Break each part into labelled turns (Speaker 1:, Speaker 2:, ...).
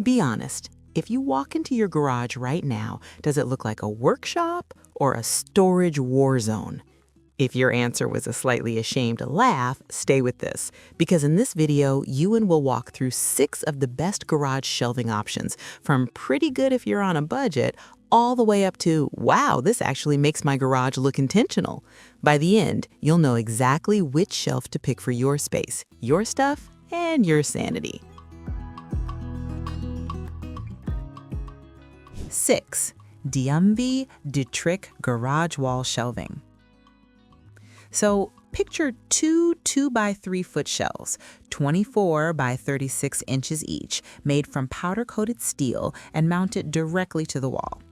Speaker 1: Be honest, if you walk into your garage right now, does it look like a workshop or a storage war zone? If your answer was a slightly ashamed laugh, stay with this, because in this video, Ewan will walk through 6 of the best garage shelving options, from pretty good if you're on a budget, all the way up to, wow, this actually makes my garage look intentional. By the end, you'll know exactly which shelf to pick for your space, your stuff, and your sanity. 6. Diumvi Dtrik garage wall shelving. So picture two 2x3 foot shelves, 24 by 36 inches each, made from powder-coated steel and mounted directly to the wall.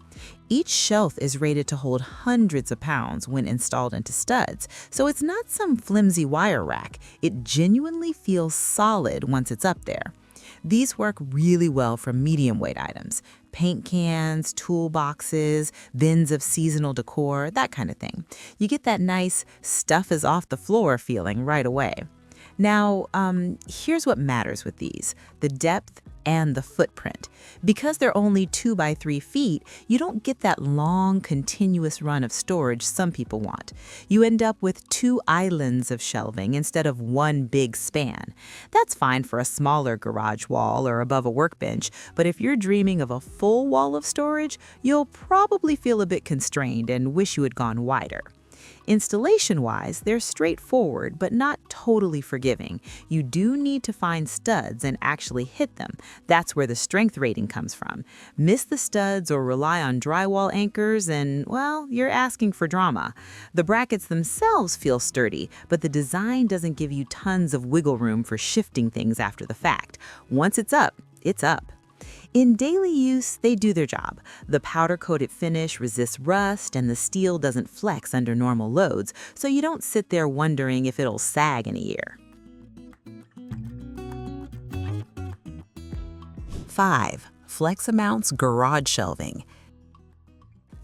Speaker 1: Each shelf is rated to hold hundreds of pounds when installed into studs, so it's not some flimsy wire rack. It genuinely feels solid once it's up there. These work really well for medium weight items, paint cans, toolboxes, bins of seasonal decor, that kind of thing. You get that nice stuff is off the floor feeling right away. Now, here's what matters with these: the depth and the footprint. Because they're only 2 by 3 feet, you don't get that long, continuous run of storage some people want. You end up with 2 islands of shelving instead of one big span. That's fine for a smaller garage wall or above a workbench, but if you're dreaming of a full wall of storage, you'll probably feel a bit constrained and wish you had gone wider. Installation-wise, they're straightforward but not totally forgiving. You do need to find studs and actually hit them. That's where the strength rating comes from. Miss the studs or rely on drywall anchors and, well, you're asking for drama. The brackets themselves feel sturdy, but the design doesn't give you tons of wiggle room for shifting things after the fact. Once it's up, it's up. In daily use, they do their job. The powder-coated finish resists rust, and the steel doesn't flex under normal loads, so you don't sit there wondering if it'll sag in a year. 5. FLEXIMOUNTS garage shelving.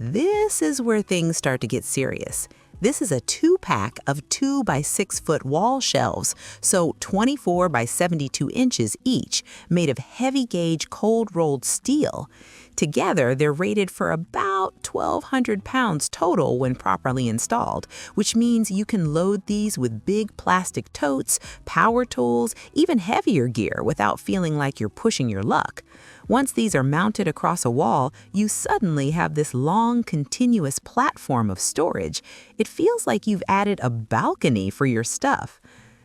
Speaker 1: This is where things start to get serious. This is a 2-pack of 2 by 6 foot wall shelves, so 24 by 72 inches each, made of heavy gauge cold rolled steel. Together, they're rated for about 1,200 pounds total when properly installed, which means you can load these with big plastic totes, power tools, even heavier gear without feeling like you're pushing your luck. Once these are mounted across a wall, you suddenly have this long, continuous platform of storage. It feels like you've added a balcony for your stuff.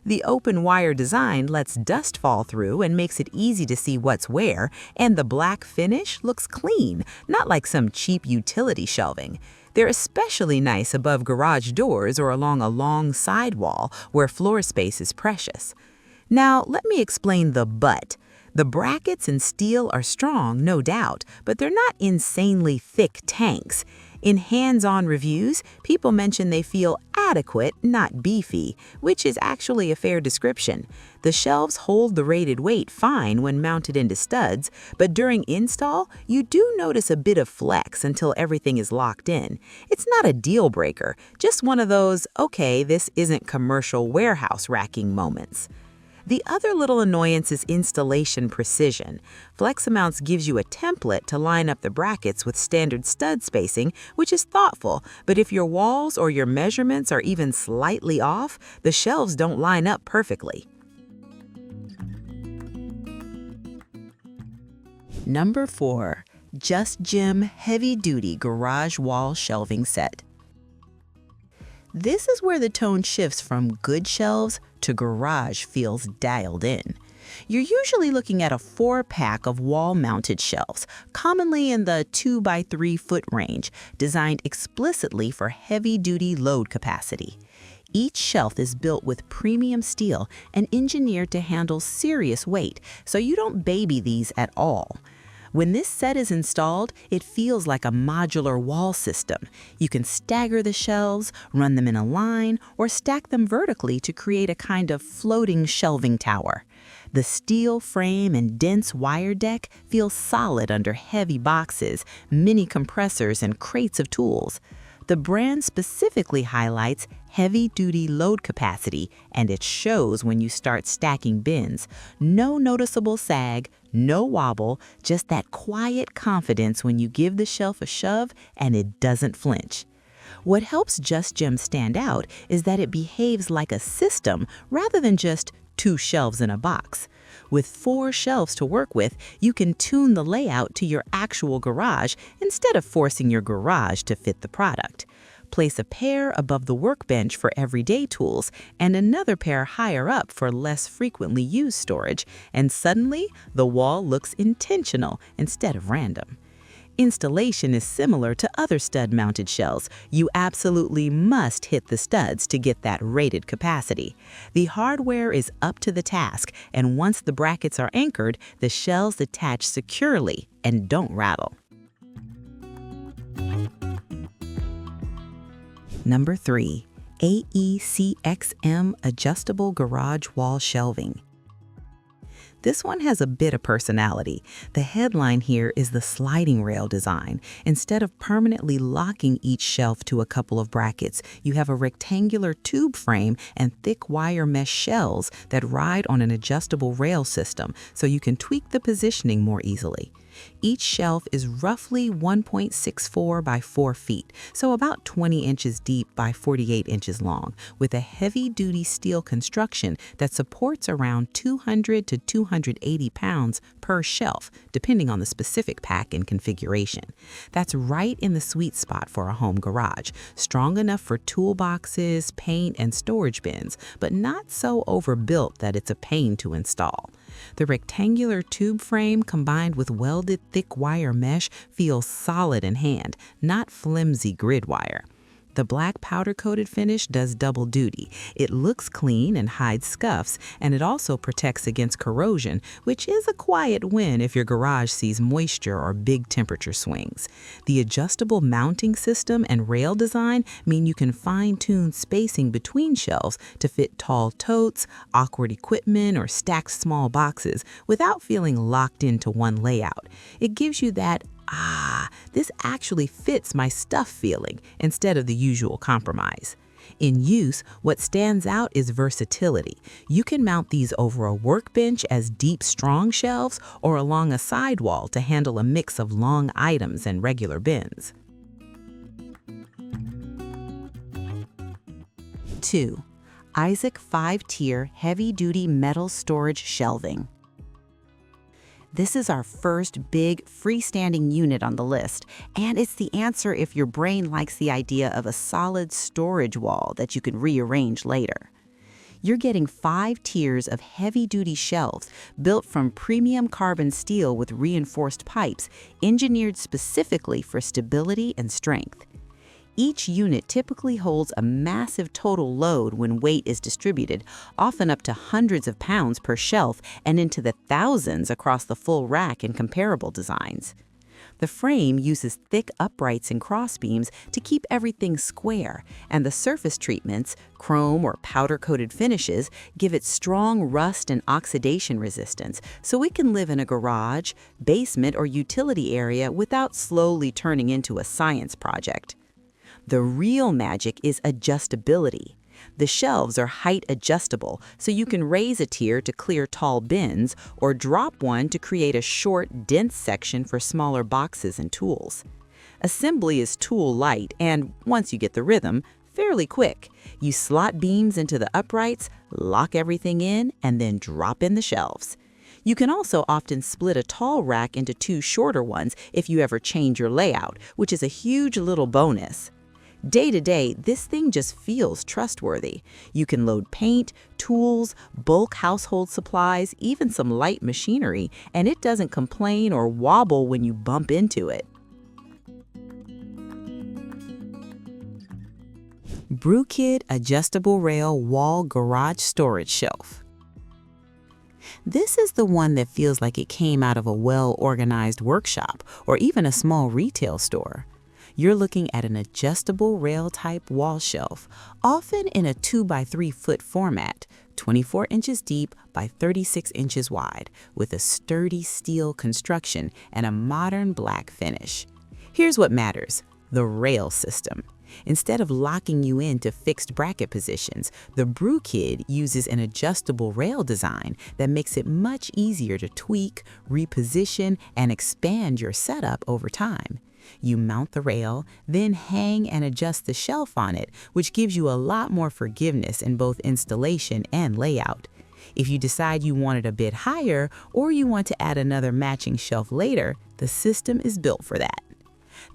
Speaker 1: The open wire design lets dust fall through and makes it easy to see what's where, and the black finish looks clean, not like some cheap utility shelving. They're especially nice above garage doors or along a long side wall where floor space is precious. Now, let me explain the but. The brackets and steel are strong, no doubt, but they're not insanely thick tanks. In hands-on reviews, people mention they feel adequate, not beefy, which is actually a fair description. The shelves hold the rated weight fine when mounted into studs, but during install, you do notice a bit of flex until everything is locked in. It's not a deal breaker, just one of those, okay, this isn't commercial warehouse racking moments. The other little annoyance is installation precision. FLEXIMOUNTS gives you a template to line up the brackets with standard stud spacing, which is thoughtful, but if your walls or your measurements are even slightly off, the shelves don't line up perfectly. Number 4. Jusgym heavy-duty garage wall shelving set. This is where the tone shifts from good shelves to garage feels dialed in. You're usually looking at a 4-pack of wall-mounted shelves, commonly in the 2 by 3 foot range, designed explicitly for heavy-duty load capacity. Each shelf is built with premium steel and engineered to handle serious weight, so you don't baby these at all. When this set is installed, it feels like a modular wall system. You can stagger the shelves, run them in a line, or stack them vertically to create a kind of floating shelving tower. The steel frame and dense wire deck feel solid under heavy boxes, mini compressors, and crates of tools. The brand specifically highlights heavy-duty load capacity, and it shows when you start stacking bins. No noticeable sag, no wobble, just that quiet confidence when you give the shelf a shove and it doesn't flinch. What helps Jusgym stand out is that it behaves like a system rather than just 2 shelves in a box. With 4 shelves to work with, you can tune the layout to your actual garage instead of forcing your garage to fit the product. Place a pair above the workbench for everyday tools and another pair higher up for less frequently used storage, and suddenly the wall looks intentional instead of random. Installation is similar to other stud-mounted shelves. You absolutely must hit the studs to get that rated capacity. The hardware is up to the task, and once the brackets are anchored, the shelves attach securely and don't rattle. Number 3. Aecxm Adjustable Garage Wall Shelving. This one has a bit of personality. The headline here is the sliding rail design. Instead of permanently locking each shelf to a couple of brackets, you have a rectangular tube frame and thick wire mesh shelves that ride on an adjustable rail system, so you can tweak the positioning more easily. Each shelf is roughly 1.64 by 4 feet, so about 20 inches deep by 48 inches long, with a heavy-duty steel construction that supports around 200 to 280 pounds per shelf, depending on the specific pack and configuration. That's right in the sweet spot for a home garage, strong enough for toolboxes, paint, and storage bins, but not so overbuilt that it's a pain to install. The rectangular tube frame combined with welded thick wire mesh feels solid in hand, not flimsy grid wire. The black powder-coated finish does double duty. It looks clean and hides scuffs, and it also protects against corrosion, which is a quiet win if your garage sees moisture or big temperature swings. The adjustable mounting system and rail design mean you can fine-tune spacing between shelves to fit tall totes, awkward equipment, or stacked small boxes without feeling locked into one layout. It gives you that this actually fits my stuff feeling instead of the usual compromise. In use, what stands out is versatility. You can mount these over a workbench as deep, strong shelves or along a sidewall to handle a mix of long items and regular bins. 2. IZEUK 5-tier heavy-duty metal storage shelving. This is our first big freestanding unit on the list, and it's the answer if your brain likes the idea of a solid storage wall that you can rearrange later. You're getting 5 tiers of heavy-duty shelves built from premium carbon steel with reinforced pipes, engineered specifically for stability and strength. Each unit typically holds a massive total load when weight is distributed, often up to hundreds of pounds per shelf and into the thousands across the full rack in comparable designs. The frame uses thick uprights and crossbeams to keep everything square, and the surface treatments, chrome or powder-coated finishes, give it strong rust and oxidation resistance, so it can live in a garage, basement, or utility area without slowly turning into a science project. The real magic is adjustability. The shelves are height adjustable, so you can raise a tier to clear tall bins or drop one to create a short, dense section for smaller boxes and tools. Assembly is tool light and, once you get the rhythm, fairly quick. You slot beams into the uprights, lock everything in, and then drop in the shelves. You can also often split a tall rack into 2 shorter ones if you ever change your layout, which is a huge little bonus. Day to day, this thing just feels trustworthy. You can load paint, tools, bulk household supplies, even some light machinery, and it doesn't complain or wobble when you bump into it. Brukid Adjustable Rail Wall Garage Storage Shelf. This is the one that feels like it came out of a well-organized workshop or even a small retail store. You're looking at an adjustable rail-type wall shelf, often in a 2 by 3 foot format, 24 inches deep by 36 inches wide, with a sturdy steel construction and a modern black finish. Here's what matters: the rail system. Instead of locking you into fixed bracket positions, the Brukid uses an adjustable rail design that makes it much easier to tweak, reposition, and expand your setup over time. You mount the rail, then hang and adjust the shelf on it, which gives you a lot more forgiveness in both installation and layout. If you decide you want it a bit higher or you want to add another matching shelf later, the system is built for that.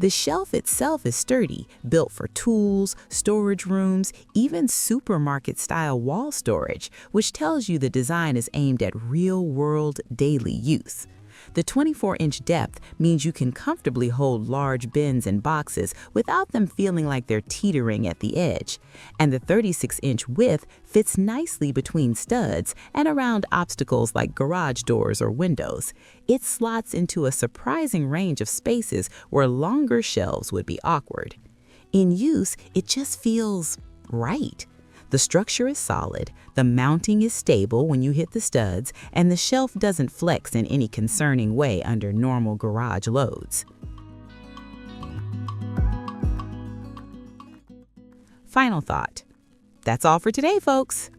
Speaker 1: The shelf itself is sturdy, built for tools, storage rooms, even supermarket-style wall storage, which tells you the design is aimed at real-world daily use. The 24-inch depth means you can comfortably hold large bins and boxes without them feeling like they're teetering at the edge. And the 36-inch width fits nicely between studs and around obstacles like garage doors or windows. It slots into a surprising range of spaces where longer shelves would be awkward. In use, it just feels right. The structure is solid, the mounting is stable when you hit the studs, and the shelf doesn't flex in any concerning way under normal garage loads. Final thought. That's all for today, folks.